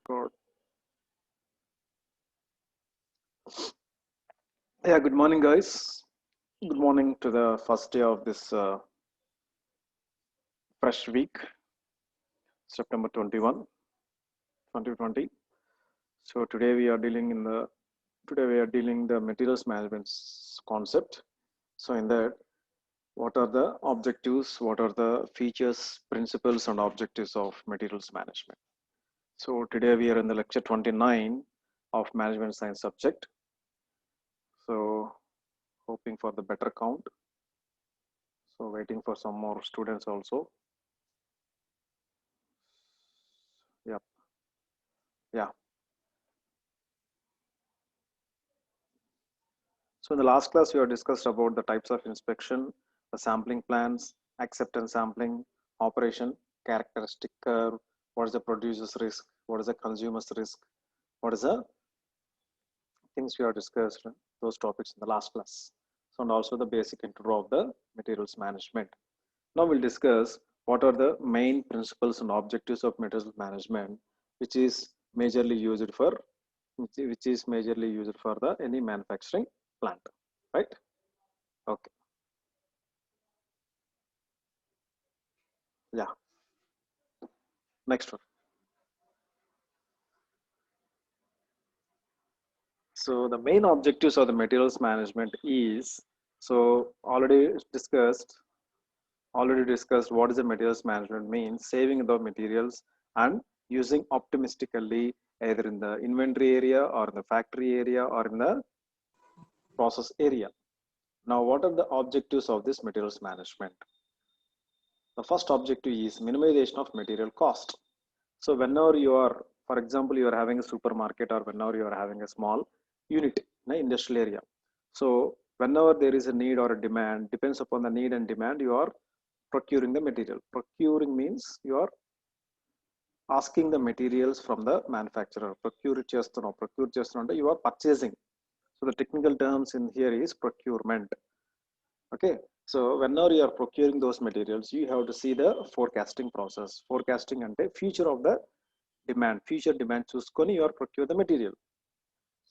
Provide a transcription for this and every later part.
Good. Yeah, good morning, guys. Good morning to the first day of this fresh week, September 21, 2020. So today we are dealing the materials management concept. So in that, what are the objectives? What are the features, principles, and objectives of materials management? So today we are in the lecture 29 of management science subject. So hoping for the better count. So waiting for some more students also. Yep. Yeah. So in the last class, we have discussed about the types of inspection, the sampling plans, acceptance sampling, operation, characteristic curve, what is the producer's risk, what is the consumer's risk, what is the things we have discussed, those topics in the last class. So and also the basic intro of the materials management. Now we'll discuss what are the main principles and objectives of materials management, which is majorly used for the any manufacturing plant, right? Okay. Yeah. Next one. So the main objectives of the materials management is, so already discussed what is the materials management means, saving the materials and using optimistically either in the inventory area or in the factory area or in the process area. Now, what are the objectives of this materials management? The first objective is minimization of material cost. So whenever you are, for example, you are having a supermarket or whenever you are having a small unit in an industrial area. So whenever there is a need or a demand, depends upon the need and demand, you are procuring the material. Procuring means you are asking the materials from the manufacturer. Procure చేస్తున్నా, you are purchasing. So the technical terms in here is procurement. Okay. So whenever you are procuring those materials, you have to see the forecasting process. Forecasting ante future of the demand, future demand చూసుకొని you are procure the material.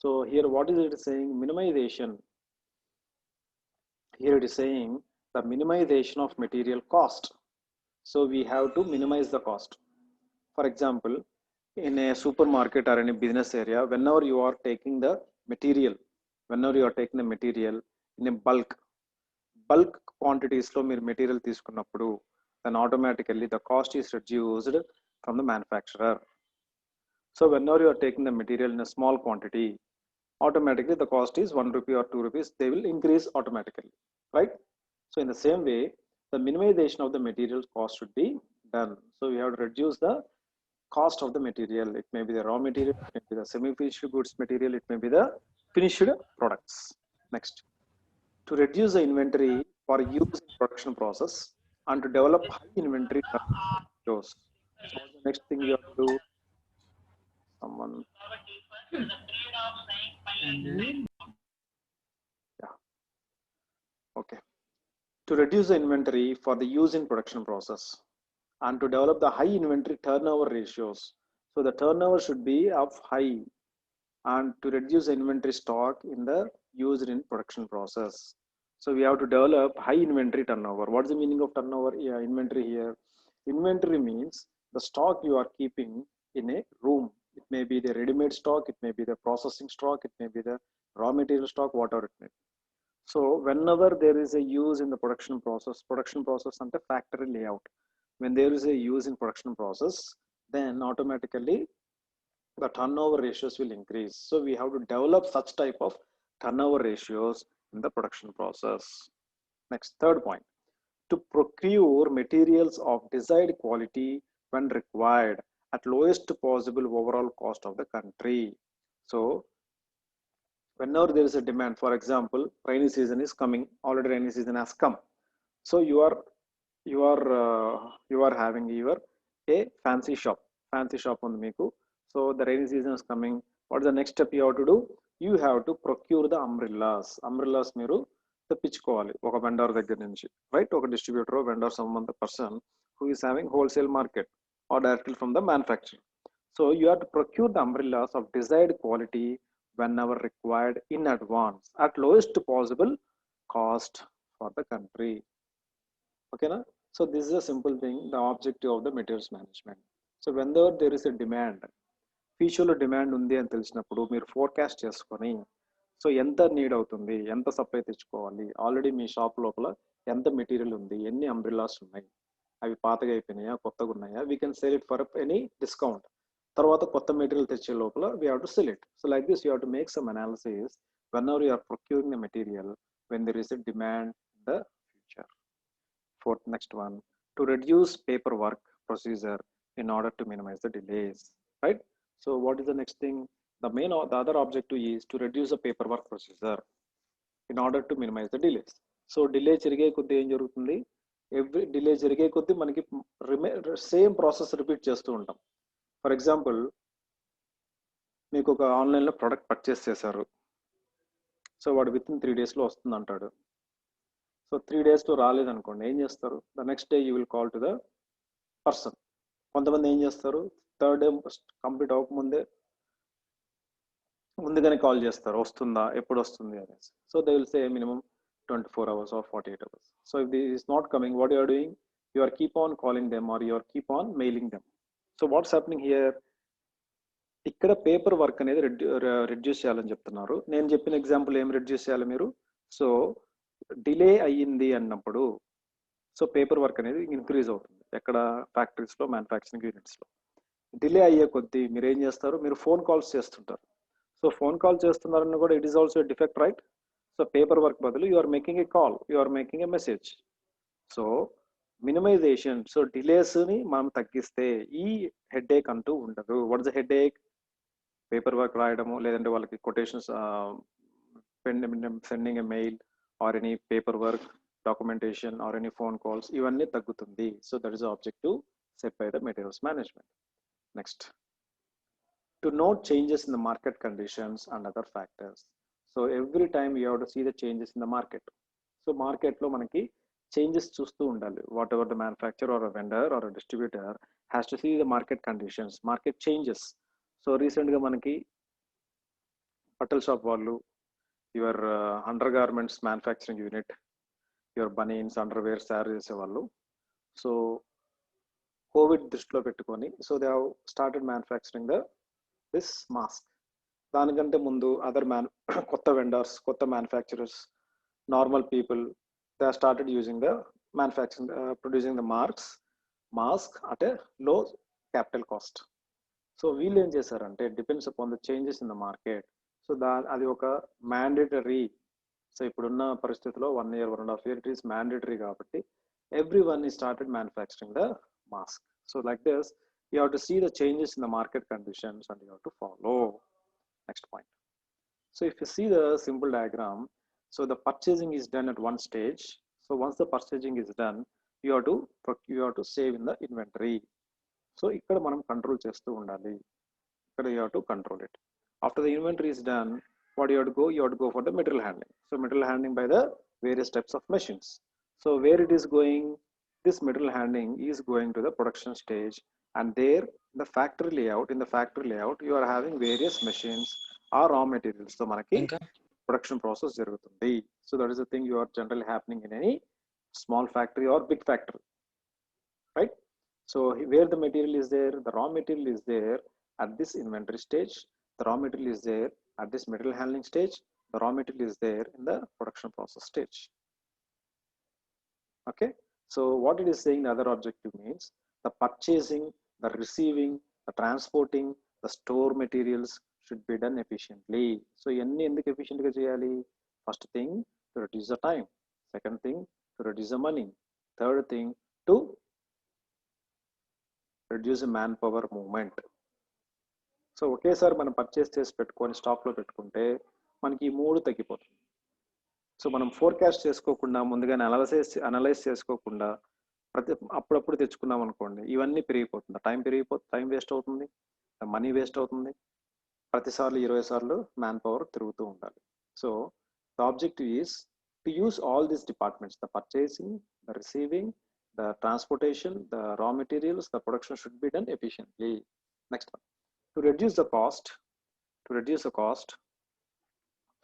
So here what is it saying? Minimization. Here it is saying the minimization of material cost. So we have to minimize the cost. For example, in a supermarket or in a business area, whenever you are taking the material in a bulk quantities లో మీరు material తీసుకున్నప్పుడు then automatically the cost is reduced from the manufacturer. So whenever you are taking the material in a small quantity, automatically the cost is 1 rupee or 2 rupees, they will increase automatically, right? So in the same way, the minimization of the material cost should be done. So we have to reduce the cost of the material. It may be the raw material, it may be the semi-finished goods material, it may be the finished products. Next, to reduce the inventory for use in production process and to develop high inventory ratios. So what's the next thing you have to do? Someone. Yeah. Okay. To reduce the inventory for the use in production process and to develop the high inventory turnover ratios. So the turnover should be of high and to reduce the inventory stock in the used in production process. So we have to develop high inventory turnover. What is the meaning of turnover? Yeah, inventory here. Inventory means the stock you are keeping in a room. It may be the ready-made stock, it may be the processing stock, it may be the raw material stock, whatever it may be. So whenever there is a use in the production process and the factory layout, when there is a use in production process, then automatically the turnover ratios will increase. So we have to develop such type of turnover ratios in the production process. Next, third point, to procure materials of desired quality when required at lowest possible overall cost of the country. So whenever there is a demand, for example, rainy season is coming, already rainy season has come. So you are having your a fancy shop on meeku. So the rainy season is coming. What is the next step you have to do? You have to procure the umbrellas మీరు తెప్పించుకోవాలి ఒక vendor దగ్గర నుంచి, right? ఒక distributor, vendor, some one the person who is having wholesale market or directly from the manufacturer. So you have to procure the umbrellas of desired quality whenever required in advance at lowest possible cost for the country. Okay, na? So this is a simple thing, the objective of the materials management. So whenever there is a demand, ఫ్యూచర్లో demand ఉంది అని తెలిసినప్పుడు మీరు forecast చేసుకొని so ఎంత need అవుతుంది, ఎంత supply తెచ్చుకోవాలి, ఆల్రెడీ మీ షాప్ లోపల ఎంత మెటీరియల్ ఉంది, ఎన్ని అంబ్రిల్లాస్ ఉన్నాయి, అవి పాతగా అయిపోయినాయా కొత్తగా ఉన్నాయా, we can sell it for any discount. తర్వాత కొత్త మెటీరియల్ తెచ్చే లోపల we have to sell it. So like this you have to make some analysis whenever you are procuring the material when there is a demand in the future. Fourth, next one, to reduce paperwork procedure in order to minimize the delays, right? So what is the next thing? The other objective is to reduce the paperwork procedure in order to minimize the delays. So delay జరిగే కొద్దీ ఏం జరుగుతుంది, every delay జరిగే కొద్దీ మనకి same process repeat చేస్తూ ఉంటాం. For example, మీకు ఒక ఆన్లైన్లో ప్రోడక్ట్ పర్చేస్ చేశారు, సో వాడు విత్ ఇన్ 3 daysలో వస్తుంది అంటాడు. సో 3 daysలో రాలేదనుకోండి, ఏం చేస్తారు, the next day you will call to the person. కొంతమంది ఏం చేస్తారు, 3rd day కంప్లీట్ అవ్వకముందే ముందుగానే కాల్ చేస్తారు, వస్తుందా, ఎప్పుడు వస్తుంది అనేసి. So they will say minimum 24 hours or 48 hours. So if this is not coming, what you are doing, you are keep on calling them or you are keep on mailing them. So what's happening here, ఇక్కడ paper work అనేది reduce చేయాలని చెప్తున్నారు. నేను చెప్పిన example ఏం reduce చేయాలి మీరు, so delay అయ్యింది అన్నప్పుడు సో పేపర్ వర్క్ అనేది ఇంక్రీజ్ అవుతుంది. ఎక్కడ, ఫ్యాక్టరీస్లో, మ్యానుఫ్యాక్చరింగ్ యూనిట్స్లో. డిలే అయ్యే కొద్దీ మీరు ఏం చేస్తారు, మీరు ఫోన్ కాల్స్ చేస్తుంటారు. సో ఫోన్ కాల్ చేస్తున్నారని కూడా it is also defect, right? So paper work బదులు you are making a call, you are making a message. So minimization, so డిలేస్ని మనం తగ్గిస్తే ఈ హెడేక్ అంటూ ఉండదు. What is the headache? Paper work రాయడము, లేదంటే వాళ్ళకి quotations sending a mail or any paper work documentation or any phone calls, ఇవన్నీ తగ్గుతుంది. So that is objective set by the materials management. Next, to note changes in the market conditions and other factors. So every time you have to see the changes in the market. So market lo manaki changes chustu undali. Whatever the manufacturer or a vendor or a distributor has to see the market conditions, market changes. So recent ga manaki Patel shop vallu, your undergarments manufacturing unit, your bunions, underwear, sarees vallu. So COVID దృష్టిలో పెట్టుకొని, so they have started manufacturing this mask. దానికంటే ముందు other కొత్త vendors, కొత్త manufacturers, normal people, they started using the manufacturing, producing the mask at a లో capital cost. So వీళ్ళు ఏం చేశారంటే, depends upon the changes in the market. So అది ఒక మ్యాండేటరీ. సో ఇప్పుడున్న పరిస్థితిలో 1 year, 1.5 years it is mandatory కాబట్టి every one ఈ started manufacturing the mask. So like this, you have to see the changes in the market conditions and you have to follow. Next point. So if you see the simple diagram, so the purchasing is done at one stage. So once the purchasing is done, you have to save in the inventory. So ikkada manam control chestu undali. Ikkada you have to control it. After the inventory is done, what you have to go? You have to go for the material handling. So material handling by the various types of machines. So where it is going? This material handling is going to the production stage, and there in the factory layout you are having various machines or raw materials. So manaki production process jarugutundi. So that is the thing you are generally happening in any small factory or big factory, right? So where the material is there, the raw material is there at this inventory stage, the raw material is there at this material handling stage, the raw material is there in the production process stage. Okay, so what it is saying, the other objective means the purchasing, the receiving, the transporting, the store materials should be done efficiently. So enni enduku efficient ga cheyali? First thing, to reduce the time. Second thing, to reduce the money. Third thing, to reduce the manpower movement. So ఒకేసారి మనం purchase చేసి పెట్టుకొని స్టాక్లో పెట్టుకుంటే మనకి ఈ 3 తగ్గిపోతుంది. So మనం ఫోర్కాస్ట్ చేసుకోకుండా, ముందుగానే అనలైజ్ చేసుకోకుండా అప్పుడప్పుడు తెచ్చుకున్నాం అనుకోండి, ఇవన్నీ పెరిగిపోతుంది. టైం వేస్ట్ అవుతుంది, మనీ వేస్ట్ అవుతుంది. ప్రతిసార్లు 20 సార్లు మ్యాన్ పవర్ తిరుగుతూ ఉండాలి. So the objective is to use all these departments, the purchasing, the receiving, the transportation, the raw materials, the production should be done efficiently. Next one, To reduce the cost,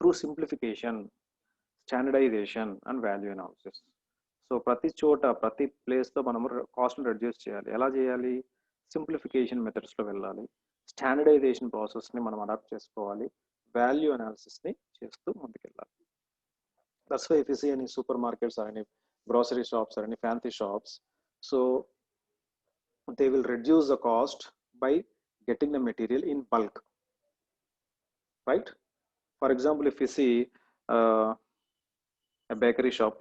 through simplification, standardization and value analysis. So ప్రతి చోట ప్రతి ప్లేస్లో మనము కాస్ట్ని reduce చేయాలి. ఎలా చేయాలి? Simplification మెథడ్స్లో వెళ్ళాలి, standardisation ప్రాసెస్ని మనం అడాప్ట్ చేసుకోవాలి, వాల్యూ అనాలిసిస్ని చేస్తూ ముందుకెళ్ళాలి. That's why if you see any supermarkets or any grocery shops or any fancy shops, so they will reduce the cost by getting the material in bulk, right? For example, if you see a bakery shop,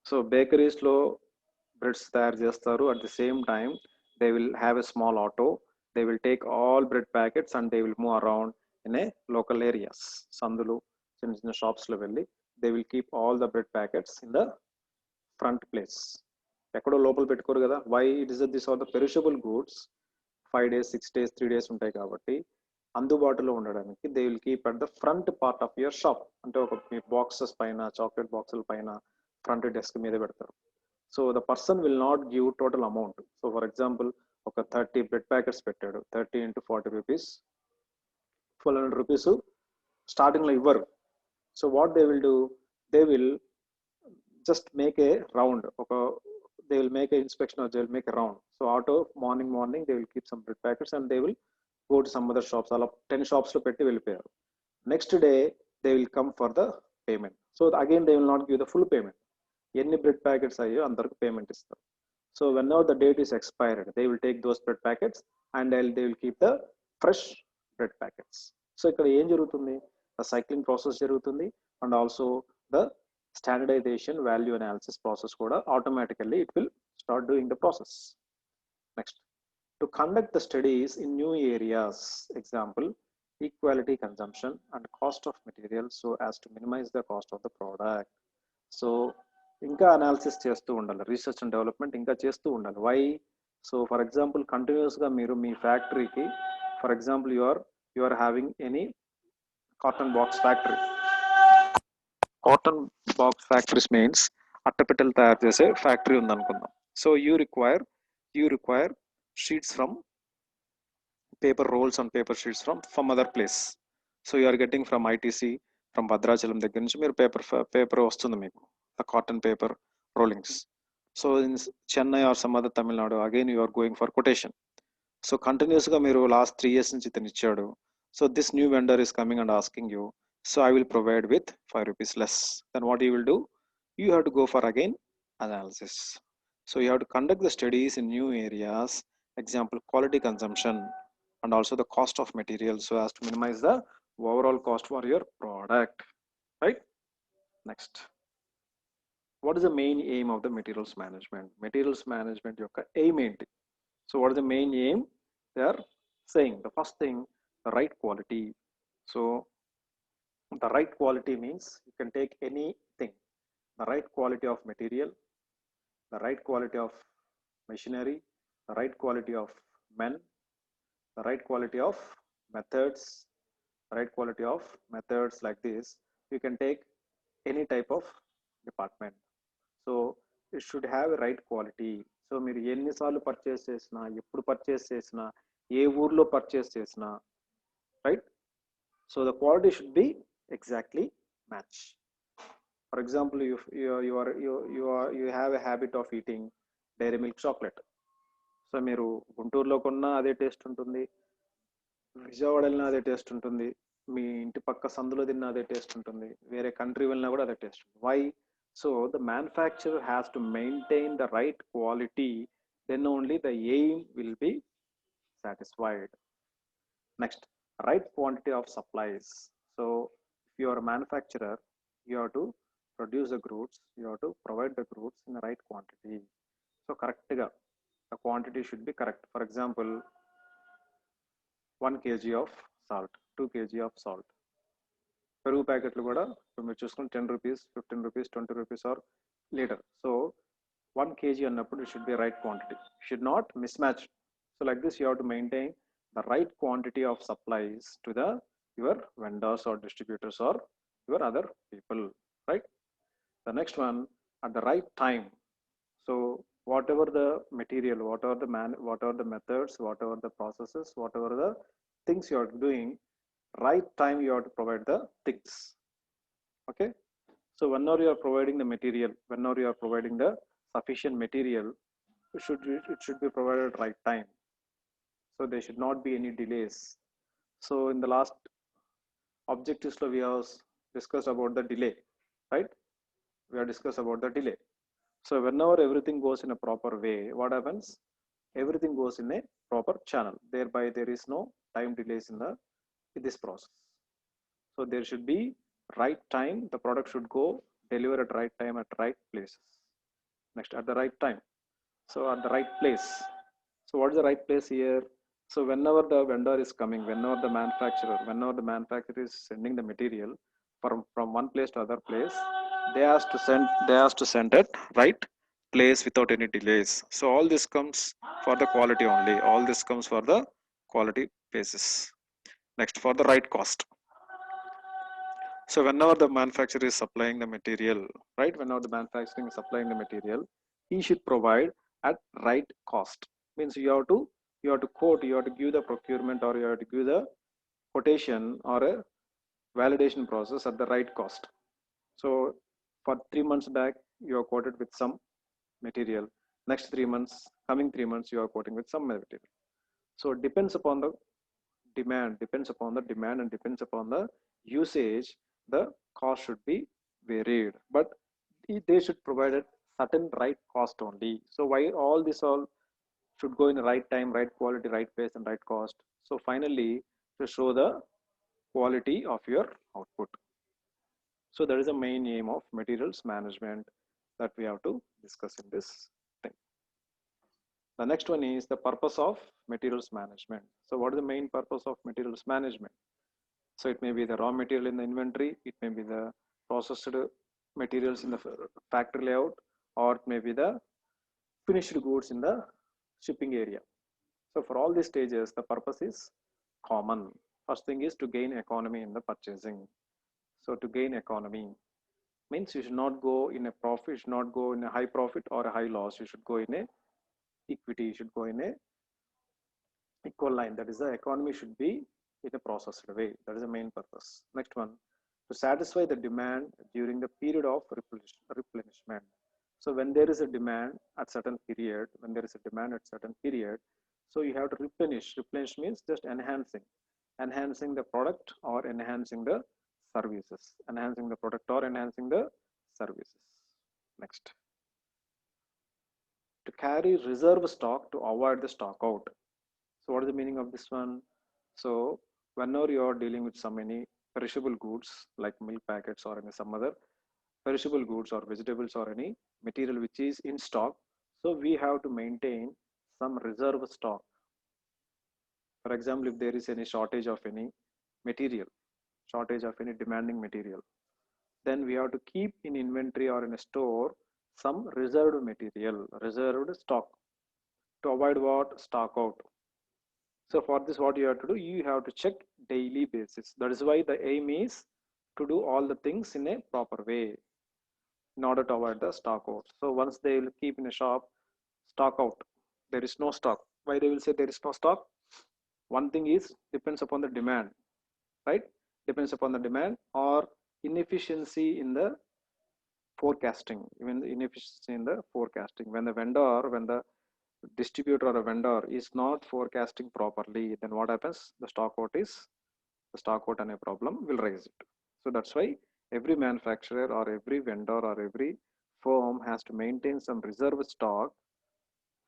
so bakeries lo breads తయారు చేస్తారు. At the same time they will have a small auto, they will take all bread packets and they will move around in a local areas. సందులు చిన్న చిన్న shops లో వెళ్ళి they will keep all the bread packets in the front place. ఎక్కడో లోపల పెట్టుకోరు కదా. why it is that these are the perishable goods, 5 days 6 days 3 days ఉంటాయి కాబట్టి అందుబాటులో ఉండడానికి they will keep at the front part of your shop. అంటే ఒక బాక్సెస్ పైన, చాక్లెట్ బాక్సుల పైన ఫ్రంట్ డెస్క్ మీద పెడతారు. So the person will not give total amount. So for example ఒక 30 బ్రెడ్ ప్యాకెట్స్ పెట్టాడు, 30 into 40 రూపీస్, 400 రూపీస్ స్టార్టింగ్లో ఇవ్వరు. So what they will do, they will just make a round, they will make an inspection or they will make a round. So out of morning they will keep some bread packets and they will go to some other shops. All of 10 shops lo petti vellipoyaru. Next day they will come for the payment. So again they will not give the full payment. Any bread packets ayyo andarku payment istaru. So whenever the date is expired, they will take those bread packets and they will keep the fresh bread packets. So ikkada em jarugutundi, a cycling process jarugutundi and also the standardization value analysis process kuda automatically it will start doing the process. Next, to conduct the studies in new areas, example equality consumption and cost of material so as to minimize the cost of the product. So ఇంకా analysis చేస్తూ ఉండాలి, research and development ఇంకా చేస్తూ ఉండాలి. Why? So for example కంటిన్యూస్గా మీరు మీ ఫ్యాక్టరీకి, for example you are having any cotton box factory. Cotton box factories means అట్టపెట్టెలు తయారు చేసే ఫ్యాక్టరీ ఉందనుకుందాం. So you require sheets from paper rolls and paper sheets from other place. So you are getting from ITC, from Bhadrachalam దగ్గర నుంచి మీరు paper వస్తుంది మీకు, the cotton paper rollings. So in Chennai or some other Tamil Nadu, again you are going for quotation. So continuously meeru last 3 years nunchi itanu ichadu. So this new vendor is coming and asking you, so I will provide with 5 rupees less. Then what you will do, you have to go for again analysis. So you have to conduct the studies in new areas, example quality consumption and also the cost of material so as to minimize the overall cost for your product, right? Next, what is the main aim of the materials management? Materials management yokka aim enti? So what is the main aim? They are saying the first thing, the right quality. So the right quality means you can take anything, the right quality of material, the right quality of machinery, the right quality of men, the right quality of methods, the right quality of methods. Like this you can take any type of department. So it should have a right quality. So మీరు ఎన్నిసార్లు purchase చేసినా, ఎప్పుడు purchase చేసినా, ఏ ఊర్లో purchase చేసినా, right? So the quality should be exactly match. For example you have a habit of eating Dairy Milk chocolate. So మీరు గుంటూరులో కొన్నా అదే టేస్ట్ ఉంటుంది, విజయవాడ వెళ్ళినా అదే టేస్ట్ ఉంటుంది, మీ ఇంటి పక్క సందులో తిన్నా అదే టేస్ట్ ఉంటుంది, వేరే కంట్రీ వెళ్ళినా కూడా అదే టేస్ట్ ఉంటుంది. Why? So the manufacturer has to maintain the right quality, then only the aim will be satisfied. Next, right quantity of supplies. So if you are a manufacturer, you have to produce the goods, you have to provide the goods in the right quantity. So correct ga the quantity should be correct. For example, 1 kg of salt, 2 kg of salt. పెరుగు ప్యాకెట్లు కూడా ఇప్పుడు మీరు చూసుకుని 10 rupees, 15 rupees, 20 rupees or litre. So 1 kg అన్నప్పుడు it should be right quantity, should not mismatch. So like this you have to maintain the right quantity of supplies to the your vendors or distributors or your other people, right? The next one, at the right time. So whatever the material, whatever the methods, whatever the processes, whatever the things you are doing, right time you have to provide the things. Okay. So whenever you are providing the material, whenever you are providing the sufficient material, it should be provided right time. So there should not be any delays. So in the last objectives we have discussed about the delay, right? We have discussed about the delay. So whenever everything goes in a proper way, what happens? Everything goes in a proper channel. Thereby there is no time delays in this process. So there should be right time. The product should go deliver at right time at right places. Next, at the right time. So at the right place. So what is the right place here? So whenever the vendor is coming, whenever the manufacturer is sending the material from one place to other place, they has to send it right place without any delays. So all this comes for the quality only. All this comes for the quality basis. Next, for the right cost. So whenever the manufacturer is supplying the material, right? Whenever the manufacturing is supplying the material, he should provide at right cost. Means you have to quote, you have to give the procurement, or you have to give the quotation or a validation process at the right cost. So for 3 months back, you are quoted with some material. Next 3 months, coming 3 months, you are quoting with some material. So it depends upon the demand and depends upon the usage. The cost should be varied, but they should provide a certain right cost only. So why all should go in the right time, right quality, right place, and right cost? So finally, to show the quality of your output. So that is the main aim of materials management that we have to discuss in this thing. The next one is the purpose of materials management. So what is the main purpose of materials management? So it may be the raw material in the inventory, it may be the processed materials in the factory layout, or it may be the finished goods in the shipping area. So for all these stages, the purpose is common. First thing is to gain economy in the purchasing. So to gain economy means you should not go in a profit, you should not go in a high profit or a high loss. You should go in a equity, you should go in a equal line. That is, the economy should be in a processed way. That is the main purpose. Next one, to satisfy the demand during the period of replenishment. So when there is a demand at certain period, so you have to replenish. Replenish means just enhancing the product or enhancing the services, enhancing the product or enhancing the services. Next, to carry reserve stock to avoid the stock out. So what is the meaning of this one? So whenever you are dealing with some any perishable goods like milk packets or any some other perishable goods or vegetables or any material which is in stock, so we have to maintain some reserve stock. For example, if there is any shortage of any material, shortage of any demanding material, then we have to keep in inventory or in a store some reserved material, reserved stock, to avoid what? Stock out. So for this, what you have to do, you have to check daily basis. That is why the aim is to do all the things in a proper way in order to avoid the stock out. So once they will keep in a shop stock out, there is no stock. Why they will say there is no stock? One thing is depends upon the demand, right? Depends upon the demand or inefficiency in the forecasting, even the inefficiency in the forecasting. When the distributor or a vendor is not forecasting properly, then what happens? The stock out and a problem will raise it. So that's why every manufacturer or every vendor or every firm has to maintain some reserve stock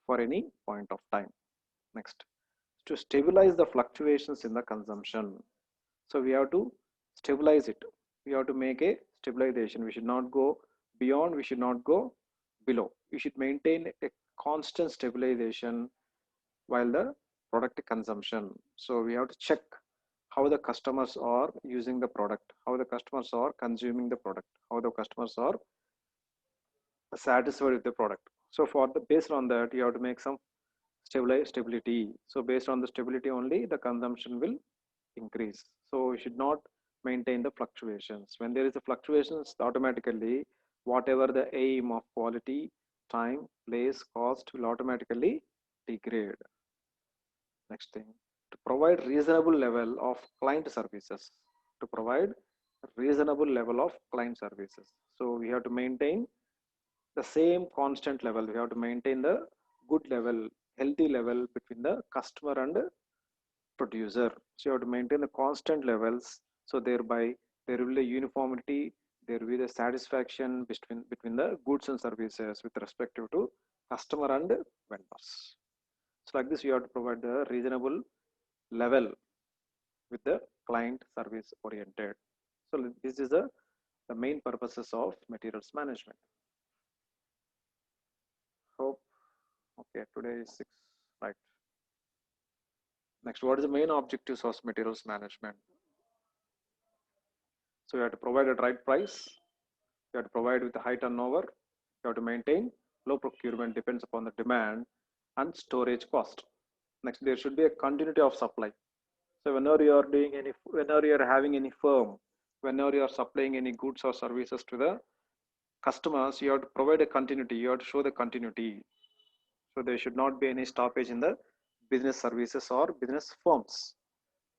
for any point of time. Next, to stabilize the fluctuations in the consumption. So we have to stabilize it. We have to make a stabilization. We should not go beyond, we should not go below. We should maintain a constant stabilization while the product consumption. So we have to check how the customers are using the product, how the customers are consuming the product, how the customers are satisfied with the product. So for the based on that, you have to make some stability. So based on the stability only, the consumption will increase. So we should not maintain the fluctuations. When there is a fluctuations, automatically whatever the aim of quality time, place, cost will automatically degrade. Next thing, to provide reasonable level of client services. To provide reasonable level of client services. So we have to maintain the same constant level. We have to maintain the good level, healthy level between the customer and producer. So you have to maintain the constant levels. So thereby there will be a uniformity, there will be the satisfaction between the goods and services with respect to customer and vendors. So like this, you have to provide the reasonable level with the client service oriented. So this is the main purposes of materials management. Hope okay. Today is 6, right? Next, what is the main objectives of materials management? So you have to provide a right price. You have to provide with a high turnover. You have to maintain low procurement depends upon the demand and storage cost. Next, there should be a continuity of supply. So whenever you are having any firm, whenever you are supplying any goods or services to the customers, you have to provide a continuity. You have to show the continuity. So there should not be any stoppage in the business services or business firms.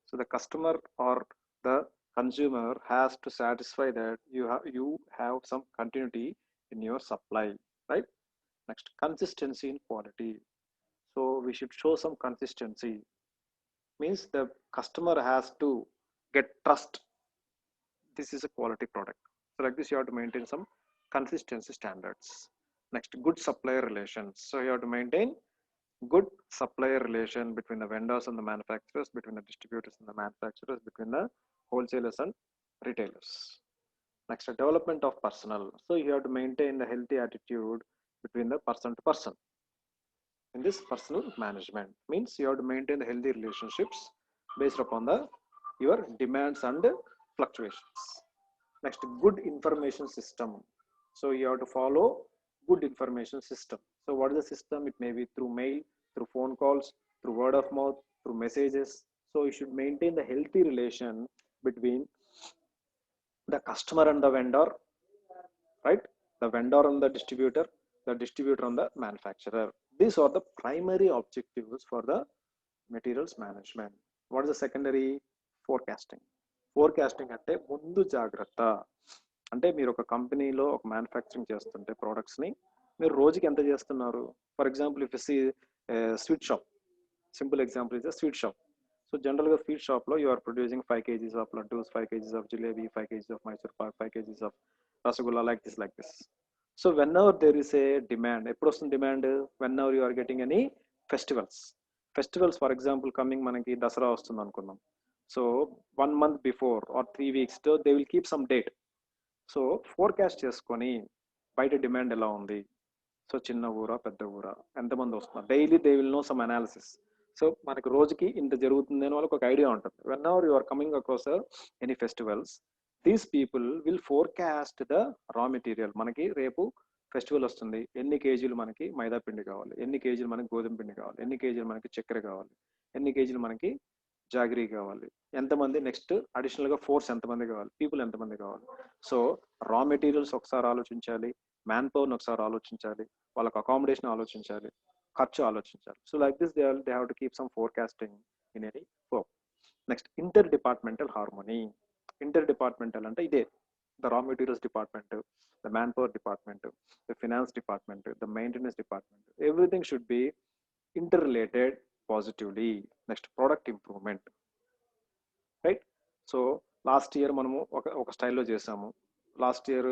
So the customer or the consumer has to satisfy that you have some continuity in your supply, right? Next, consistency in quality. So we should show some consistency. Means the customer has to get trust. This is a quality product. So like this, you have to maintain some consistency standards. Next, good supplier relations. So you have to maintain good supplier relation between the vendors and the manufacturers, between the distributors and the manufacturers, between the wholesalers and retailers. Next, development of personnel. So you have to maintain the healthy attitude between the person to person. In this personal management means you have to maintain the healthy relationships based upon the your demands and fluctuations. Next, good information system. So you have to follow good information system. So what is the system? It may be through mail, through phone calls, through word of mouth, through messages. So you should maintain the healthy relation between the customer and the vendor, right? The vendor and the distributor and the manufacturer. These are the primary objectives for the materials management. What is the secondary? Forecasting. Forecasting అంటే ముందు జాగ్రత్త. అంటే మీరు ఒక కంపెనీలో ఒక manufacturing చేస్తుంటే ప్రోడక్ట్స్ని మీరు రోజుకి ఎంత చేస్తున్నారు? For example if see sweet shop, simple example is a sweet shop. So జనరల్గా స్వీట్ షాప్లో you are producing 5 kgs of laddoos, 5 kgs of jalebi, 5 kgs of Mysore pak, 5 kgs of rasgulla, like this. So whenever there is a demand, ఎప్పుడు వస్తుంది demand? Whenever you are getting any festivals for example coming మనకి దసరా వస్తుంది అనుకుందాం. So 1 month before are 3 weeks they will keep some date. So forecast చేసుకొని బయట demand ఎలా ఉంది, so చిన్న ఊరా పెద్ద ఊరా, ఎంతమంది వస్తున్నారు, daily they will know some analysis. So మనకి రోజుకి ఇంత జరుగుతుంది అని వాళ్ళకి ఒక ఐడియా ఉంటుంది. Whenever you are coming across any festivals, these people will forecast the raw material. మనకి రేపు ఫెస్టివల్ వస్తుంది, ఎన్ని కేజీలు మనకి మైదా పిండి కావాలి, ఎన్ని కేజీలు మనకి గోధుమ పిండి కావాలి, ఎన్ని కేజీలు మనకి చక్కెర కావాలి, ఎన్ని కేజీలు మనకి జాగరీ కావాలి, ఎంతమంది నెక్స్ట్ అడిషనల్గా ఫోర్స్ ఎంతమంది కావాలి, పీపుల్ ఎంతమంది కావాలి. సో రా మెటీరియల్స్ ఒకసారి ఆలోచించాలి, మ్యాన్ పవర్ని ఒకసారి ఆలోచించాలి, వాళ్ళకి అకామిడేషన్ ఆలోచించాలి, ఖర్చు ఆలోచించాలి. So like this they have to keep some forecasting in any four. Next, inter departmental harmony. Inter departmental అంటే ఇదే, the raw materials department, the manpower department, the finance department, the maintenance department, everything should be interrelated positively. Next, product improvement, right? So last year మనము ఒక స్టైల్లో చేసాము. Last year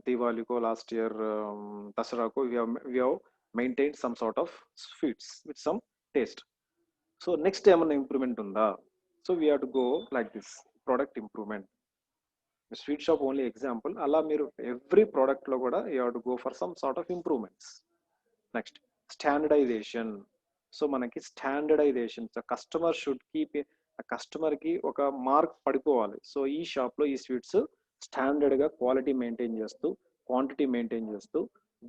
దీవాళికో, last year దసరాకో we have maintain some sort of sweets with some taste. So next ఏమన్నా improvement ఉందా? So we have to go like this, product improvement. Sweet shop only example. అలా మీరు ఎవ్రీ ప్రోడక్ట్ లో కూడా you have to go for some sort of improvements. Next, standardization. So మనకి standardization, customer should keep, customer కి ఒక mark పడిపోవాలి. So ఈ shop లో ఈ స్వీట్స్ స్టాండర్డ్ గా క్వాలిటీ మెయింటైన్ చేస్తూ, క్వాంటిటీ మెయింటైన్ చేస్తూ,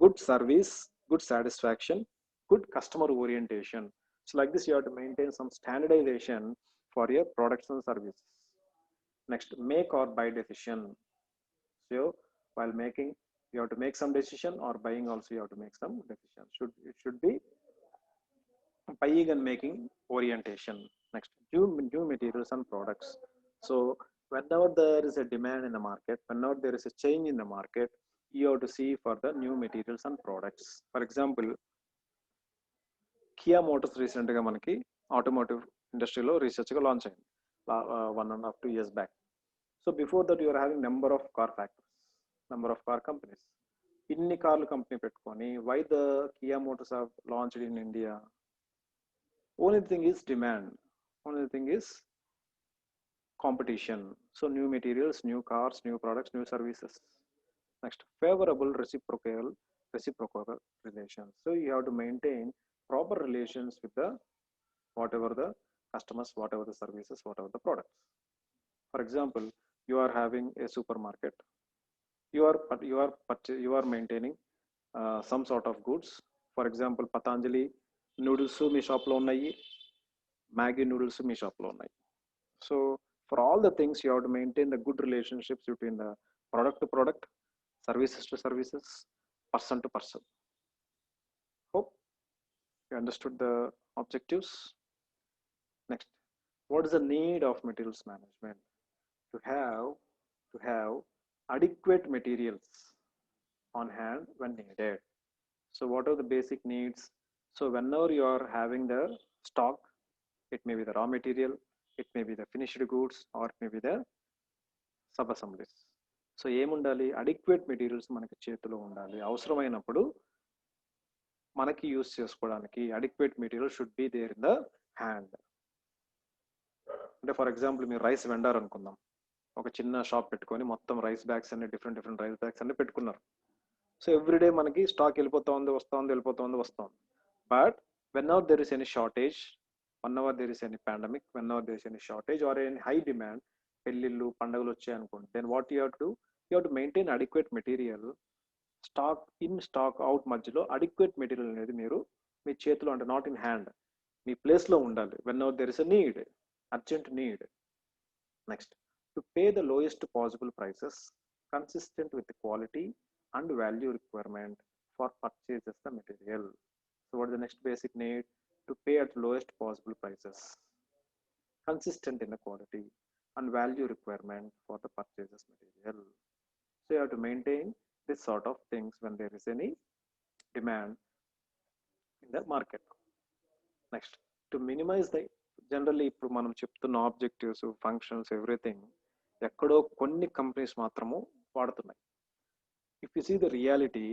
good service, good satisfaction, good customer orientation. So like this you have to maintain some standardisation for your products and services. Next, make or buy decision. So while making You have to make some decision, or buying also you have to make some decision. It should be buying and making orientation. Next, new materials and products. So whenever there is a demand in the market, whenever there is a change in the market, you have to see for the new materials and products. For example, Kia Motors recently గా మనకి automotive ఇండస్ట్రీలో research గా launch అయింది 1.5 2 years back. So before that you are having number of car factories, number of car companies. ఇన్ని కార్లు company పెట్టుకొని why the Kia Motors have launched in India? Only thing is demand. Only thing is competition. So new materials, new cars, new products, new services. Next, favorable reciprocal relations. So you have to maintain proper relations with the whatever the customers, whatever the services, whatever the products. For example, you are having a supermarket. You are maintaining some sort of goods. For example, Patanjali noodles మీ షాప్లో ఉన్నాయి, Maggi noodles మీ షాప్లో ఉన్నాయి. So for all the things you have to maintain the good relationships between the product to product, services to services, person to person. Hope you understood the objectives. Next, what is the need of materials management? To have adequate materials on hand when needed. So what are the basic needs? So whenever you are having the stock, it may be the raw material, it may be the finished goods, or it may be the sub assemblies. So ఏముండాలి, adequate materials మనకి చేతిలో ఉండాలి. అవసరమైనప్పుడు మనకి use చేసుకోవడానికి adequate material should be there in the hand. అంటే for example మీరు rice vendor అనుకుందాం, ఒక చిన్న షాప్ పెట్టుకొని మొత్తం రైస్ బ్యాగ్స్ అన్ని డిఫరెంట్ రైస్ బ్యాగ్స్ అన్ని పెట్టుకున్నారు. సో ఎవ్రీడే మనకి స్టాక్ వెళ్ళిపోతా ఉంది, వస్తూ ఉంది, వెళ్ళిపోతా ఉంది, వస్తూ ఉంది. But when ever there is any shortage, whenever there is any pandemic, whenever there is any shortage or any high demand, పెళ్ళిళ్ళు పండుగలు వచ్చాయి అనుకోండి, then what you have to do, you have to maintain adequate material, stock in stock out మధ్యలో adequate material అనేది మీరు మీ చేతిలో, అంటే not in hand, మీ ప్లేస్లో ఉండాలి. whenever there is a need, urgent need. Next, to pay the lowest possible prices consistent with the quality and value requirement for purchases the material. So what is the next basic need? To pay at lowest possible prices, consistent in the quality and value requirement for the purchases material. So you have to maintain this sort of things when there is any demand in the market. Next, to minimize the generally ఇప్పుడు మనం చెప్తున్న objectives, functions, everything ఎక్కడో కొన్ని companies మాత్రము వాడుతున్నాయి. If you see the reality,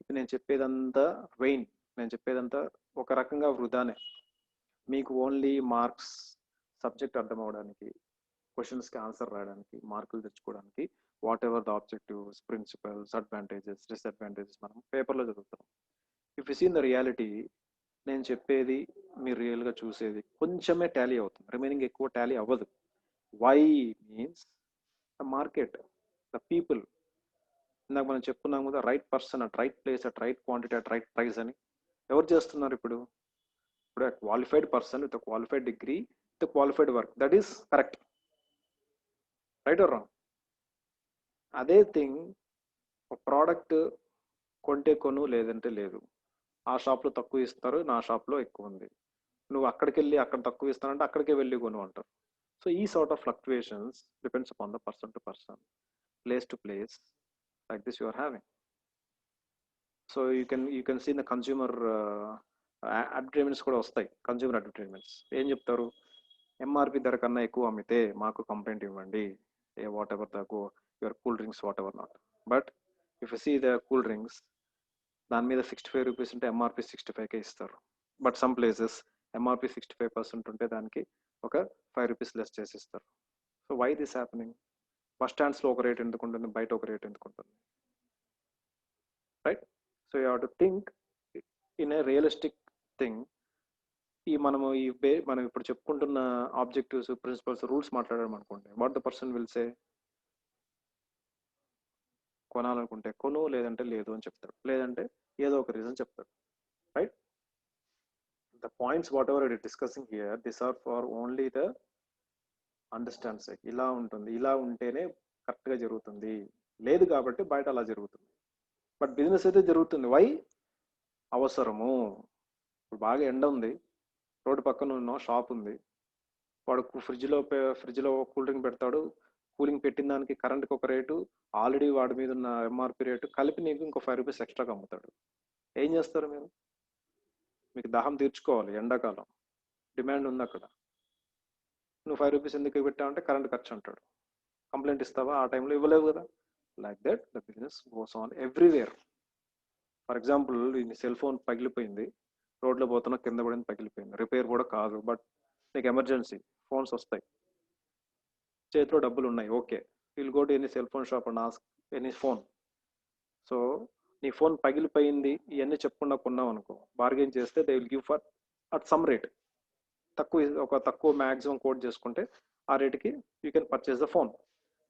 ఇప్పుడు నేను చెప్పేదంతా వెయిన్, నేను చెప్పేదంతా ఒక రకంగా వృధానే. మీకు ఓన్లీ మార్క్స్, సబ్జెక్ట్ అర్థం అవడానికి, క్వశ్చన్స్కి ఆన్సర్ రాయడానికి, మార్కులు తెచ్చుకోవడానికి, whatever the objectives, principles, advantages, disadvantages మనం పేపర్లో చదువుతాం. If you see the reality, నేను చెప్పేది మీరు రియల్గా చూసేది కొంచెమే టాలీ అవుతుంది, రిమైనింగ్ ఎక్కువ టాలీ అవ్వదు. Why means the market, the people. ఇందాక మనం చెప్పుకున్నాం కదా, right person at right place at right quantity at right price అని. ఎవరు చేస్తున్నారు ఇప్పుడు? ఇప్పుడు qualified person with qualified degree with qualified work, that is correct, right or wrong? అదే థింగ్, ఒక ప్రోడక్ట్ కొంటే కొను, లేదంటే లేదు. ఆ షాప్లో తక్కువ ఇస్తారు, నా షాప్లో ఎక్కువ ఉంది. నువ్వు అక్కడికి వెళ్ళి అక్కడ తక్కువ ఇస్తానంటే అక్కడికే వెళ్ళి కొను అంటారు. సో ఈ sort of fluctuations depends upon the person to person, place to place, like this you are having. So you can see the consumer advertisements కూడా వస్తాయి. కన్స్యూమర్ అడ్వర్టైజ్మెంట్స్ ఏం చెప్తారు? ఎంఆర్పి ధర కన్నా ఎక్కువ అమ్మితే మాకు కంప్లైంట్ ఇవ్వండి, whatever the your cool drinks, whatever not. But if you see the cool drinks, దాని మీద 65 రూపీస్ ఉంటే ఎంఆర్పి 65కే ఇస్తారు. బట్ సమ్ ప్లేసెస్ ఎంఆర్పి 65% ఉంటే దానికి ఒక 5 రూపీస్ లెస్ చేసి ఇస్తారు. So why this happening? Bus స్టాండ్స్లో ఒక రేట్ ఎందుకు ఉంటుంది, బయట ఒక రేట్ ఎందుకు ఉంటుంది, right? So you have to think in a realistic thing. మనం ఇప్పుడు చెప్పుకుంటున్న ఆబ్జెక్టివ్స్, ప్రిన్సిపల్స్, రూల్స్ మాట్లాడడం అనుకోండి, what the person will say? కొనాలనుకుంటే కొను, లేదంటే లేదు అని చెప్తాడు, లేదంటే ఏదో ఒక రీజన్ చెప్తాడు, right? The points whatever it discussing here, this are for only the understand psych. ఇలా ఉంటుంది, ఇలా ఉంటేనే కరెక్ట్గా జరుగుతుంది, లేదు కాబట్టి బయట అలా జరుగుతుంది. బట్ బిజినెస్ అయితే జరుగుతుంది. వై? అవసరము. ఇప్పుడు బాగా ఎండ ఉంది, రోడ్డు పక్కన ఉన్న షాప్ ఉంది, వాడు ఫ్రిడ్జ్లో కూల్ డ్రింక్ పెడతాడు. కూలింగ్ పెట్టిన దానికి కరెంట్కి ఒక రేటు, ఆల్రెడీ వాడి మీద ఉన్న ఎంఆర్పి రేటు కలిపి నీకు ఇంకో ₹5 ఎక్స్ట్రాగా అమ్ముతాడు. ఏం చేస్తారు మీరు? మీకు దాహం తీర్చుకోవాలి, ఎండాకాలం డిమాండ్ ఉంది అక్కడ. నువ్వు ₹5 ఎందుకు పెట్టావంటే కరెంట్ ఖర్చు అంటాడు. కంప్లైంట్ ఇస్తావా? ఆ టైంలో ఇవ్వలేవు కదా. Like that the business goes on everywhere. For example, నీ సెల్ ఫోన్ పగిలిపోయింది, రోడ్లో పోతున్నా కింద పడింది, పగిలిపోయింది, రిపేర్ కూడా కాదు, బట్ నీకు ఎమర్జెన్సీ, ఫోన్స్ వస్తాయి, చేతిలో డబ్బులు ఉన్నాయి, okay, will go to any cell phone shop and ask any phone. So నీ ఫోన్ పగిలిపోయింది ఇవన్నీ చెప్పకుండా కొన్నావు అనుకో, బార్గెన్ చేస్తే they will give for at some rate, తక్కువ మ్యాక్సిమం కోట్ చేసుకుంటే ఆ రేటుకి you can purchase the phone.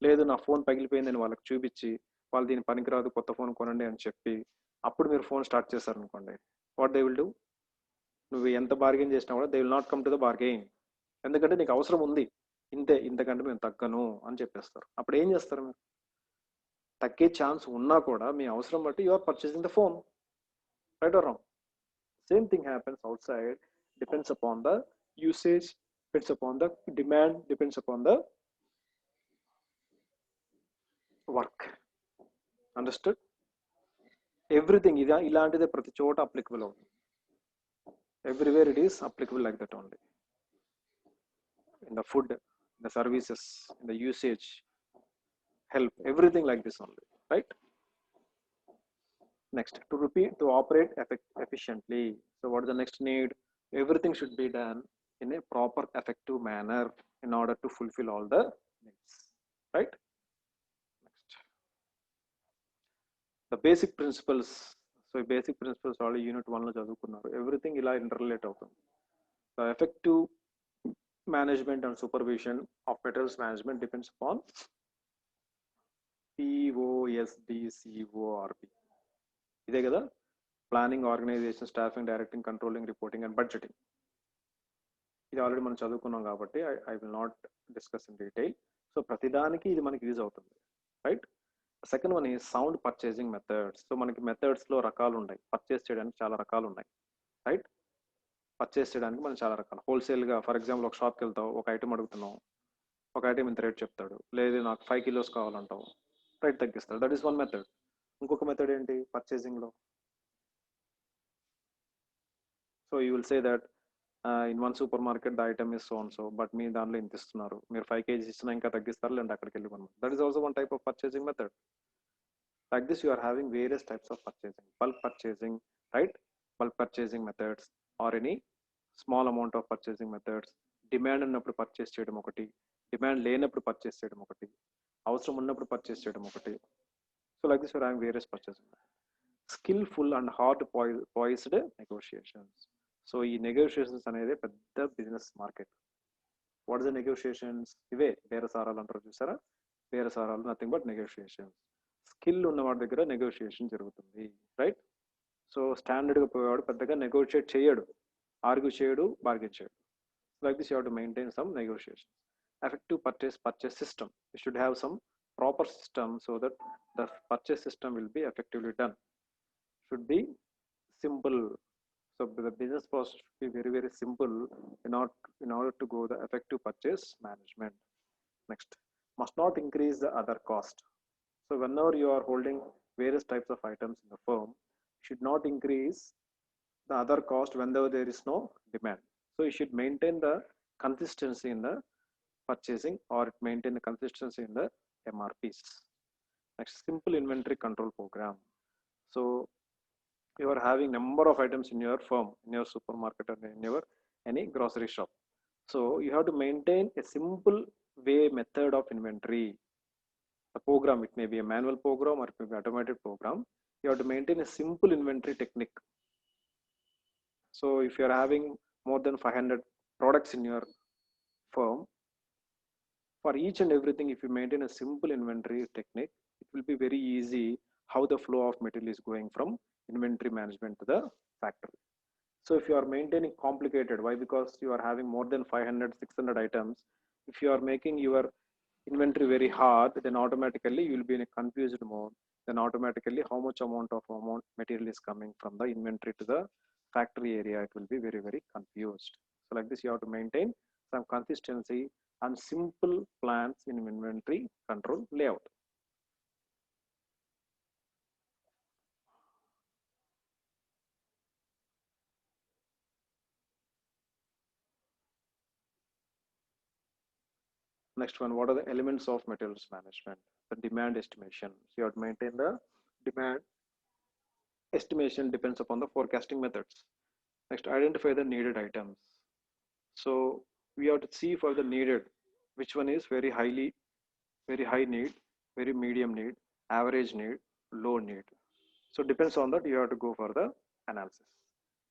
లేదు నా ఫోన్ పగిలిపోయిందని వాళ్ళకి చూపించి, వాళ్ళు దీని పనికిరాదు కొత్త ఫోన్ కొనండి అని చెప్పి అప్పుడు మీరు ఫోన్ స్టార్ట్ చేశారనుకోండి, వాట్ దే విల్ డూ? నువ్వు ఎంత బార్గెన్ చేసినా కూడా they will not come to the bargain. ఎందుకంటే నీకు అవసరం ఉంది, ఇంతకంటే మేము తగ్గను అని చెప్పేస్తారు. అప్పుడు ఏం చేస్తారు మీరు? తగ్గే ఛాన్స్ ఉన్నా కూడా మీ అవసరం బట్టి you are purchasing the phone, right or wrong? Same thing happens outside, depends upon the usage, depends upon the demand, depends upon the work. Understood? Everything ఇలాంటిదే ప్రతి చోట అప్లికబుల్ అవుతుంది. Everywhere it is applicable like that only. In the food, in the services, in the usage, help, everything like this only, right? Next, to operate efficiently. So what is the next need? Everything should be done in a proper, effective manner in order to fulfill all the needs, right? Next, the basic principles. So basic principles all unit 1 lo chadukunnaru. Everything ila interrelate avutundi. The effective management and supervision of materials management depends upon POSDCORP. ఇదే కదా, planning, organisation, staffing, directing, controlling, reporting and budgeting. ఇది already మనం చదువుకున్నాం కాబట్టి I will not discuss in detail. So ప్రతిదానికి ఇది మనకి use అవుతుంది, రైట్? సెకండ్ వన్ ఈ సౌండ్ పర్చేసింగ్ మెథడ్స్. సో మనకి మెథడ్స్లో రకాలు ఉన్నాయి, పర్చేస్ చేయడానికి చాలా రకాలు ఉన్నాయి, రైట్? పర్చేస్ చేయడానికి మనం చాలా రకాలు, హోల్సేల్గా ఫర్ ఎగ్జాంపుల్ ఒక షాప్కి వెళ్తావు, ఒక ఐటమ్ అడుగుతున్నావు, ఒక ఐటమ్ ఇంత రేట్ చెప్తాడు, లేదు నాకు 5 kilos కావాలంటావు, రేట్ తగ్గిస్తాడు. That is one method. ఇంకొక మెథడ్ ఏంటి పర్చేసింగ్లో? So you will say that in one super market the item is so and so, but మీ దాంట్లో ఇంత ఇస్తున్నారు, మీరు 5 kgs ఇచ్చినా ఇంకా తగ్గిస్తారు, లేదంటే అక్కడికి వెళ్ళి కొనమని. That is also one type of purchasing method. Like this you are having various types of purchasing. Bulk purchasing, right? Bulk purchasing methods or any small amount of purchasing methods. Demand ఉన్నప్పుడు purchase చేయడం ఒకటి, demand లేనప్పుడు purchase చేయడం ఒకటి, అవసరం ఉన్నప్పుడు purchase చేయడం ఒకటి. So like this you are having various purchasing. Skilful and hard poised negotiations. So ఈ నెగోషియేషన్స్ అనేది పెద్ద business market. What is the negotiations? ఇవే బేరసారాలు అంటారు చూసారా, బేరసారాలు నథింగ్ బట్ నెగోషియేషన్స్. స్కిల్ ఉన్న వాడి దగ్గర నెగోషియేషన్ జరుగుతుంది, రైట్? సో స్టాండర్డ్గా పోయేవాడు పెద్దగా నెగోషియేట్ చేయడు, ఆర్గ్యూ చేయడు, బార్గెన్ చేయడు. Like this you have to maintain some negotiations. Effective purchase system. You should have some proper system so that the purchase system will be effectively done. Should be simple. So the business process should be very, very simple in order to go the effective purchase management. Next, must not increase the other cost. So whenever you are holding various types of items in the firm, should not increase the other cost whenever there is no demand. So you should maintain the consistency in the purchasing or maintain the consistency in the MRPs. Next, simple inventory control program. So you are having number of items in your firm, in your supermarket or in your any grocery shop. So you have to maintain a simple way method of inventory. The program, it may be a manual program or it may be automated program. You have to maintain a simple inventory technique. So if you are having more than 500 products in your firm, for each and everything, if you maintain a simple inventory technique, it will be very easy how the flow of material is going from inventory management to the factory. So if you are maintaining complicated, why? Because you are having more than 500, 600 items. If you are making your inventory very hard, then automatically you will be in a confused mode. Then automatically how much amount of material is coming from the inventory to the factory area, it will be very, very confused. So like this, you have to maintain some consistency and simple plans in inventory control layout. Next one, what are the elements of materials management? The demand estimation. So you have to maintain the demand estimation depends upon the forecasting methods. Next, identify the needed items. So we have to see for the needed, which one is very high need, very medium need, average need, low need. So depends on that, you have to go for the analysis.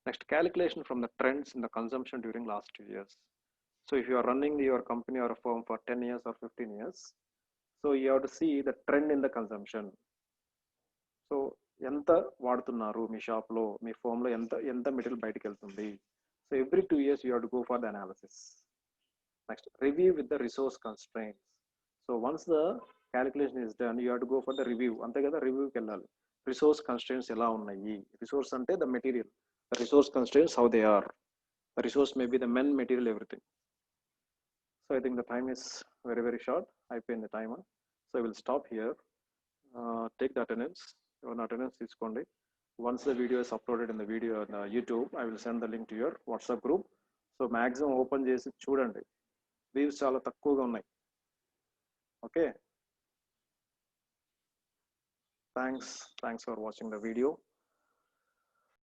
Next, calculation from the trends in the consumption during last 2 years. So if you are running your company or a firm for 10 years or 15 years, so you have to see the trend in the consumption. So ఎంత వాడుతున్నారు మీ షాప్లో, మీ ఫోమ్లో ఎంత ఎంత material బయటకు వెళ్తుంది. So every 2 years you have to go for the analysis. Next, review with the resource constraints. So once the calculation is done, you have to go for the review. అంతే కదా, రివ్యూకి వెళ్ళాలి. రిసోర్స్ కన్స్ట్రైంట్స్ ఎలా ఉన్నాయి. Resource అంటే the material, the resource constraints how they are. The resource may be the men, material, everything. So I think the time is very very short. అయిపోయింది time. So I will stop here. Take the attendance. Your attendance తీసుకోండి. Once the video is uploaded in the video on YouTube, I will send the link to your WhatsApp group. So maximum open చేసి చూడండి. Views చాలా తక్కువగా ఉన్నాయి. Okay. Thanks for watching the video.